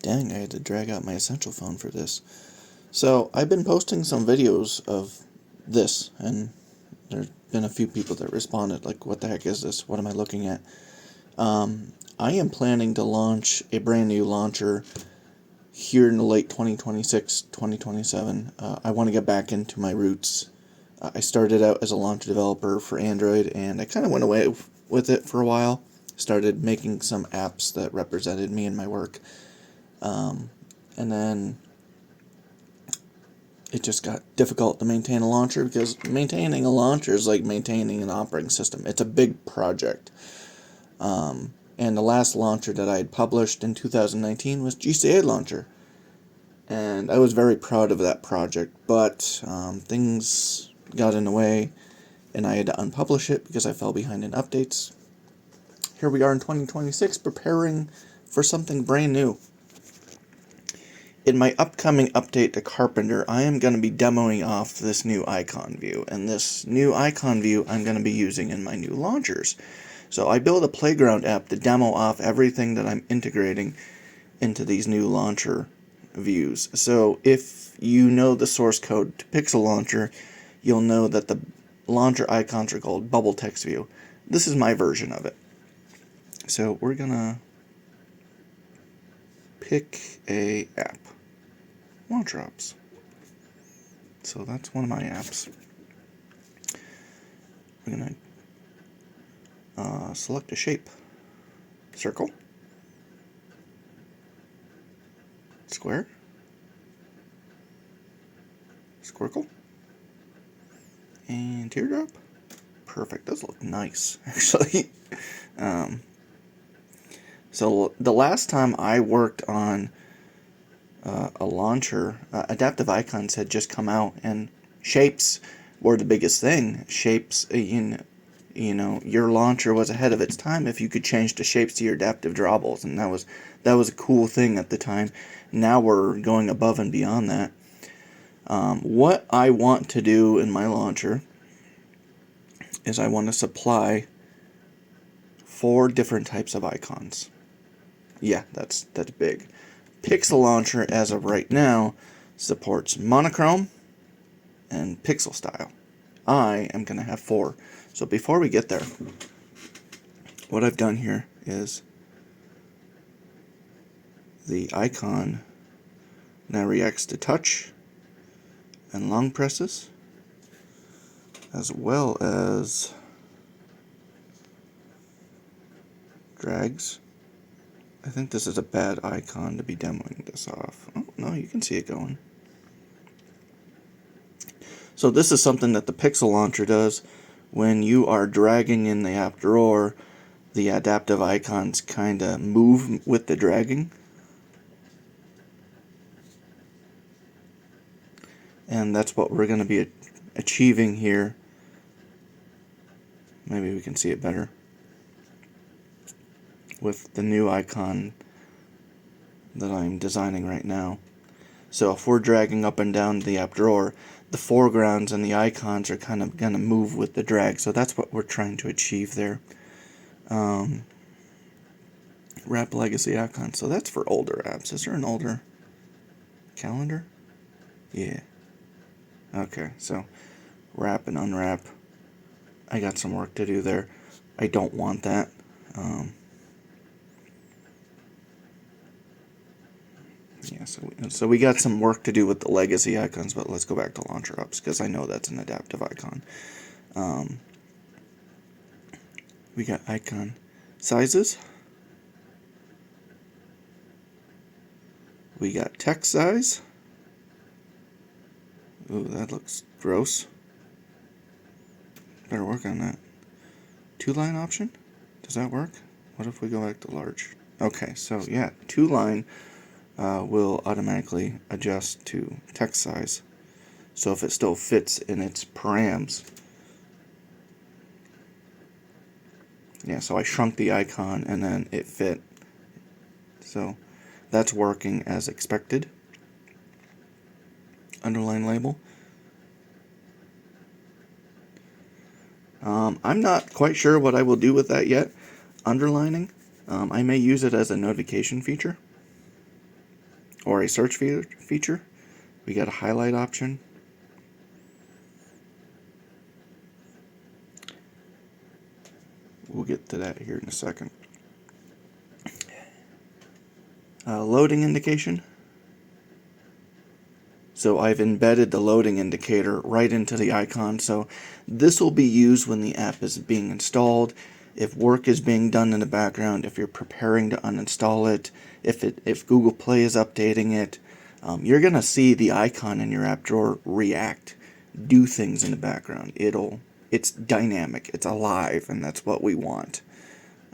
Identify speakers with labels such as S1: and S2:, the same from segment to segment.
S1: Dang, I had to drag out my Essential phone for this. So, I've been posting some videos of this, and there's been a few people that responded, like, what the heck is this? What am I looking at? I am planning to launch a brand new launcher here in the late 2026, 2027. I want to get back into my roots. I started out as a launcher developer for Android, and I kind of went away with it for a while. Started making some apps that represented me and my work. And then it just got difficult to maintain a launcher, because maintaining a launcher is like maintaining an operating system. It's a big project. And the last launcher that I had published in 2019 was GCA Launcher. And I was very proud of that project, but things got in the way, and I had to unpublish it because I fell behind in updates. Here we are in 2026, preparing for something brand new. In my upcoming update to Carpenter, I am going to be demoing off this new icon view, and this new icon view I'm going to be using in my new launchers. So I built a playground app to demo off everything that I'm integrating into these new launcher views. So if you know the source code to Pixel Launcher, you'll know that the launcher icons are called bubble text view. This is my version of it. So we're gonna pick a app. Launcher apps. So that's one of my apps. We're gonna select a shape. Circle. Square. Squircle. And teardrop. Perfect. Those look nice, actually. So the last time I worked on a launcher, adaptive icons had just come out, and shapes were the biggest thing. Shapes, you know, your launcher was ahead of its time if you could change the shapes to your adaptive drawables, and that was a cool thing at the time. Now we're going above and beyond that. What I want to do in my launcher is I want to supply 4 different types of icons. Yeah, that's big. Pixel Launcher, as of right now, supports monochrome and pixel style. I am going to have 4. So before we get there, what I've done here is the icon now reacts to touch and long presses, as well as drags. I think this is a bad icon to be demoing this off. Oh, no, you can see it going. So this is something that the Pixel Launcher does. When you are dragging in the app drawer, the adaptive icons kind of move with the dragging. And that's what we're going to be achieving here. Maybe we can see it better with the new icon that I'm designing right now. So if we're dragging up and down the app drawer, the foregrounds and the icons are kind of going to move with the drag. So that's what we're trying to achieve there. Wrap legacy icon. So that's for older apps. Is there an older calendar? Yeah. Okay, so wrap and unwrap. I got some work to do there. I don't want that. Yeah, so we got some work to do with the legacy icons, but let's go back to launcher apps, because I know that's an adaptive icon. We got icon sizes. We got text size. Ooh, that looks gross. Better work on that. 2-line option? Does that work? What if we go back to large? Okay, so yeah, 2-line will automatically adjust to text size. So if it still fits in its params. Yeah, so I shrunk the icon and then it fit. So that's working as expected. Underline label. I'm not quite sure what I will do with that yet. Underlining. I may use it as a notification feature. or a search feature. We got a highlight option. We'll get to that here in a second. Loading indication. So I've embedded the loading indicator right into the icon. So this will be used when the app is being installed, if work is being done in the background, if you're preparing to uninstall it, if Google Play is updating it. You're going to see the icon in your app drawer react, do things in the background. It's dynamic, it's alive, and that's what we want.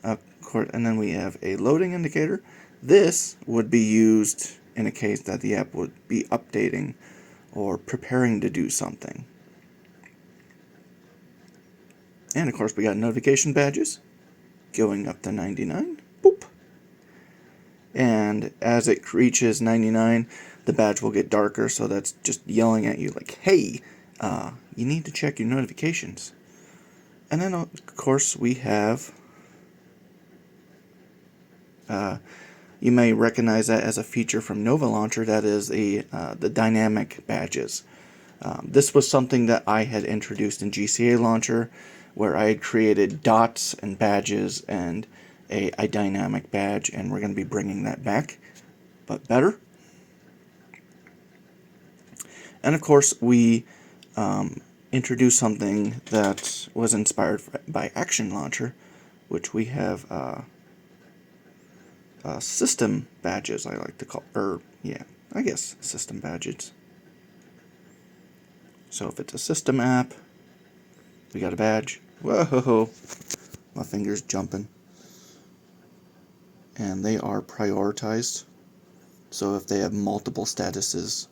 S1: And then we have a loading indicator. This would be used in a case that the app would be updating or preparing to do something. And of course we got notification badges going up to 99. Boop. And as it reaches 99, the badge will get darker, so that's just yelling at you like, hey, you need to check your notifications. And then of course we have you may recognize that as a feature from Nova Launcher. That is the dynamic badges. This was something that I had introduced in GCA Launcher, where I had created dots and badges and a dynamic badge, and we're going to be bringing that back, but better. And of course, we introduced something that was inspired by Action Launcher, which we have system badges, I like to call, I guess system badges. So if it's a system app, we got a badge. Whoa, my finger's jumping. And they are prioritized. So if they have multiple statuses,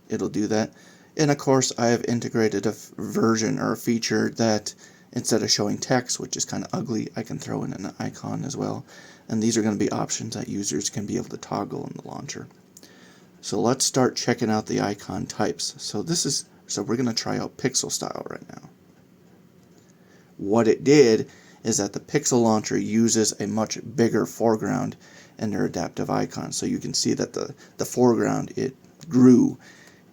S1: it'll do that. And of course, I have integrated a version or a feature that instead of showing text, which is kind of ugly, I can throw in an icon as well. And these are going to be options that users can be able to toggle in the launcher. So let's start checking out the icon types. So we're going to try out pixel style right now. What it did is that the pixel launcher uses a much bigger foreground in their adaptive icons. So you can see that the foreground, it grew,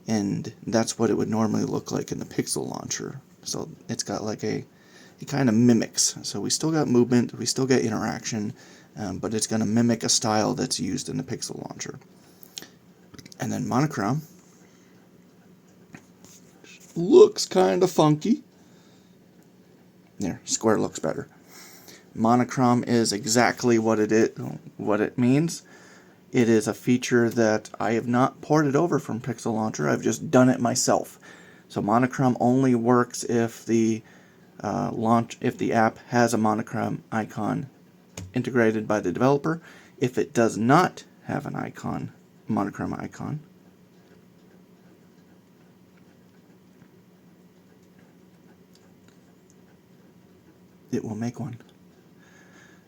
S1: and that's what it would normally look like in the pixel launcher. So it's got like it kind of mimics. So we still got movement, we still get interaction, but it's going to mimic a style that's used in the pixel launcher. And then monochrome looks kind of funky. There, square looks better. Monochrome is exactly what it means. It is a feature that I have not ported over from Pixel Launcher. I've just done it myself. So monochrome only works if the app has a monochrome icon integrated by the developer. If it does not have an icon, monochrome icon, it will make one.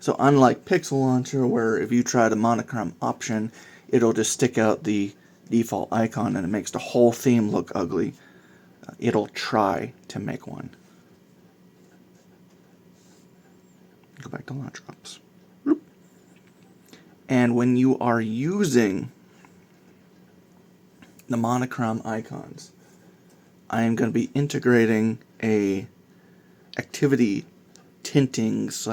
S1: So unlike Pixel Launcher, where if you try the monochrome option, it'll just stick out the default icon and it makes the whole theme look ugly, it'll try to make one. Go back to launch ops. And when you are using the monochrome icons, I am going to be integrating a activity tinting /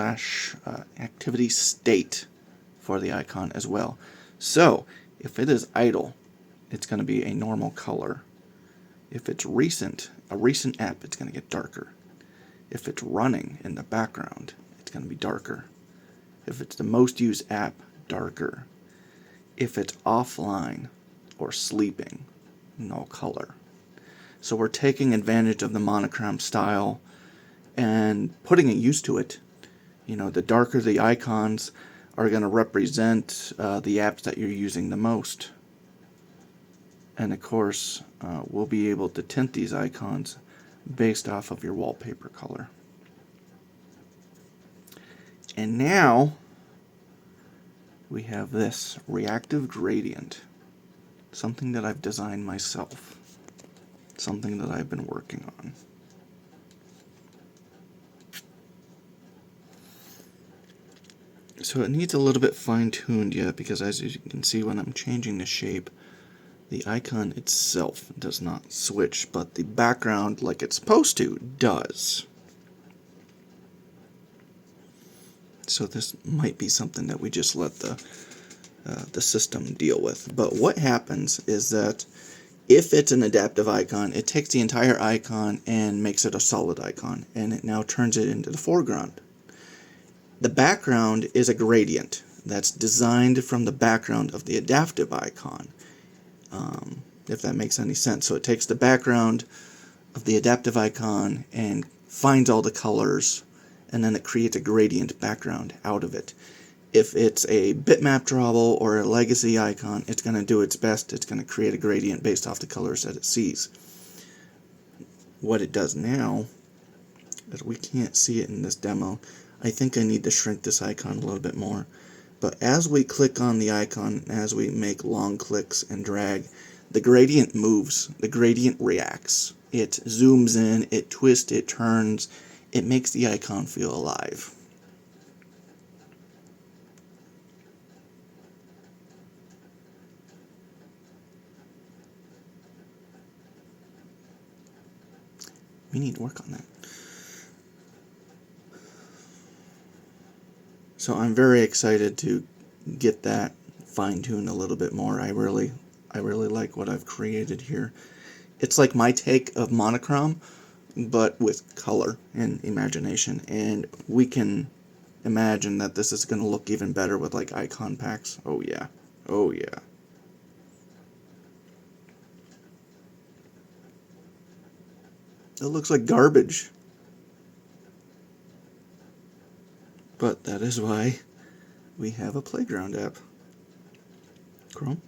S1: activity state for the icon as well. So if it is idle, it's going to be a normal color. If it's a recent app, it's going to get darker. If it's running in the background, it's going to be darker. If it's the most used app, darker. If it's offline or sleeping, no color. So we're taking advantage of the monochrome style and putting a use to it. You know, the darker the icons are going to represent the apps that you're using the most. And of course, we'll be able to tint these icons based off of your wallpaper color. And now we have this reactive gradient, something that I've designed myself, something that I've been working on. So it needs a little bit fine-tuned yet, because as you can see when I'm changing the shape, the icon itself does not switch, but the background, like it's supposed to, does. So this might be something that we just let the system deal with. But what happens is that if it's an adaptive icon, it takes the entire icon and makes it a solid icon, and it now turns it into the foreground. The background is a gradient that's designed from the background of the adaptive icon, if that makes any sense. So it takes the background of the adaptive icon and finds all the colors, and then it creates a gradient background out of it. If it's a bitmap drawable or a legacy icon, it's going to do its best. It's going to create a gradient based off the colors that it sees. What it does now is we can't see it in this demo. I think I need to shrink this icon a little bit more. But as we click on the icon, as we make long clicks and drag, the gradient moves, the gradient reacts. It zooms in, it twists, it turns, it makes the icon feel alive. We need to work on that. So I'm very excited to get that fine-tuned a little bit more. I really like what I've created here. It's like my take of monochrome, but with color and imagination. And we can imagine that this is going to look even better with like icon packs. Oh yeah. Oh yeah. It looks like garbage. But that is why we have a playground app. Chrome.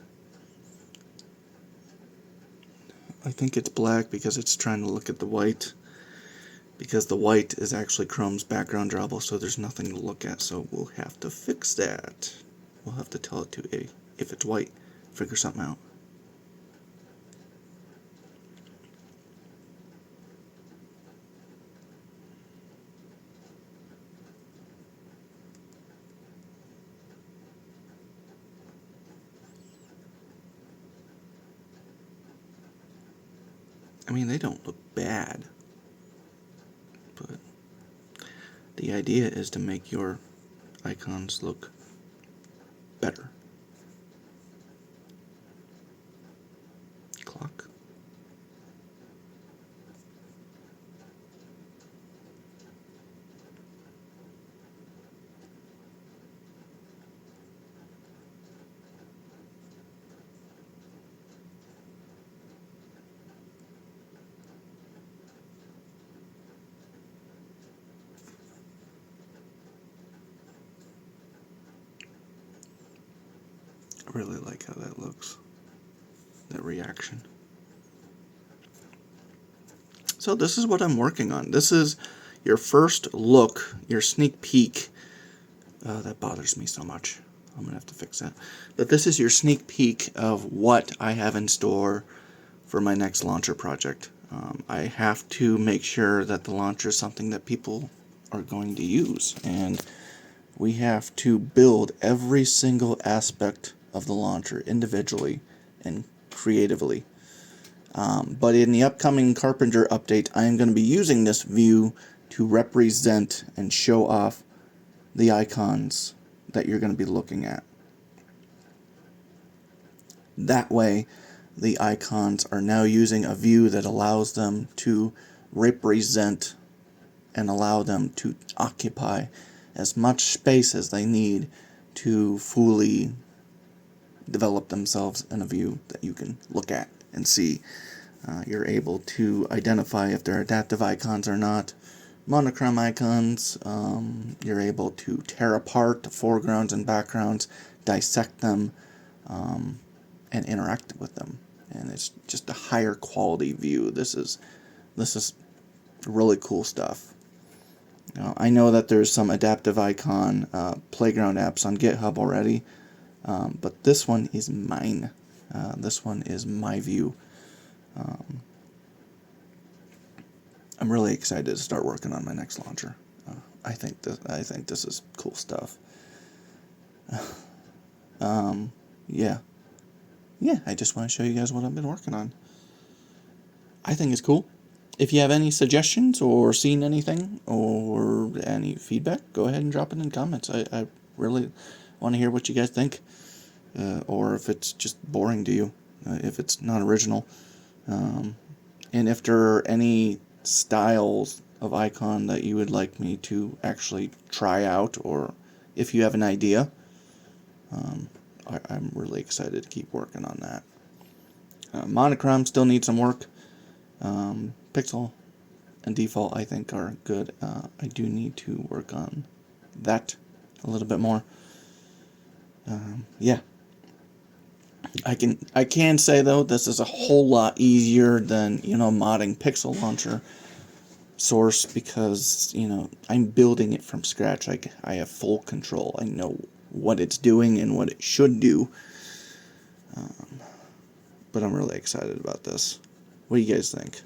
S1: I think it's black because it's trying to look at the white. Because the white is actually Chrome's background drawable, so there's nothing to look at, so we'll have to fix that. We'll have to tell it to if it's white, figure something out. I mean, they don't look bad, but the idea is to make your icons look better. Clock. I really like how that looks, that reaction. So this is what I'm working on. This is your first look, your sneak peek. That bothers me so much. I'm going to have to fix that. But this is your sneak peek of what I have in store for my next launcher project. I have to make sure that the launcher is something that people are going to use. And we have to build every single aspect of the launcher individually and creatively. But in the upcoming Carpenter update, I am going to be using this view to represent and show off the icons that you're going to be looking at. That way, the icons are now using a view that allows them to represent and allow them to occupy as much space as they need to fully develop themselves in a view that you can look at and see. You're able to identify if they're adaptive icons or not. Monochrome icons, you're able to tear apart the foregrounds and backgrounds, dissect them, and interact with them. And it's just a higher quality view. This is really cool stuff. Now, I know that there's some adaptive icon playground apps on GitHub already, but this one is mine. This one is my view. I'm really excited to start working on my next launcher. I think this is cool stuff. Yeah. Yeah, I just want to show you guys what I've been working on. I think it's cool. If you have any suggestions or seen anything or any feedback, go ahead and drop it in comments. I really want to hear what you guys think, or if it's just boring to you, if it's not original. And if there are any styles of icon that you would like me to actually try out, or if you have an idea, I'm really excited to keep working on that. Monochrome still needs some work. Pixel and default, I think, are good. I do need to work on that a little bit more. Yeah. I can say though, this is a whole lot easier than, modding Pixel Launcher source, because, I'm building it from scratch. I have full control. I know what it's doing and what it should do. But I'm really excited about this. What do you guys think?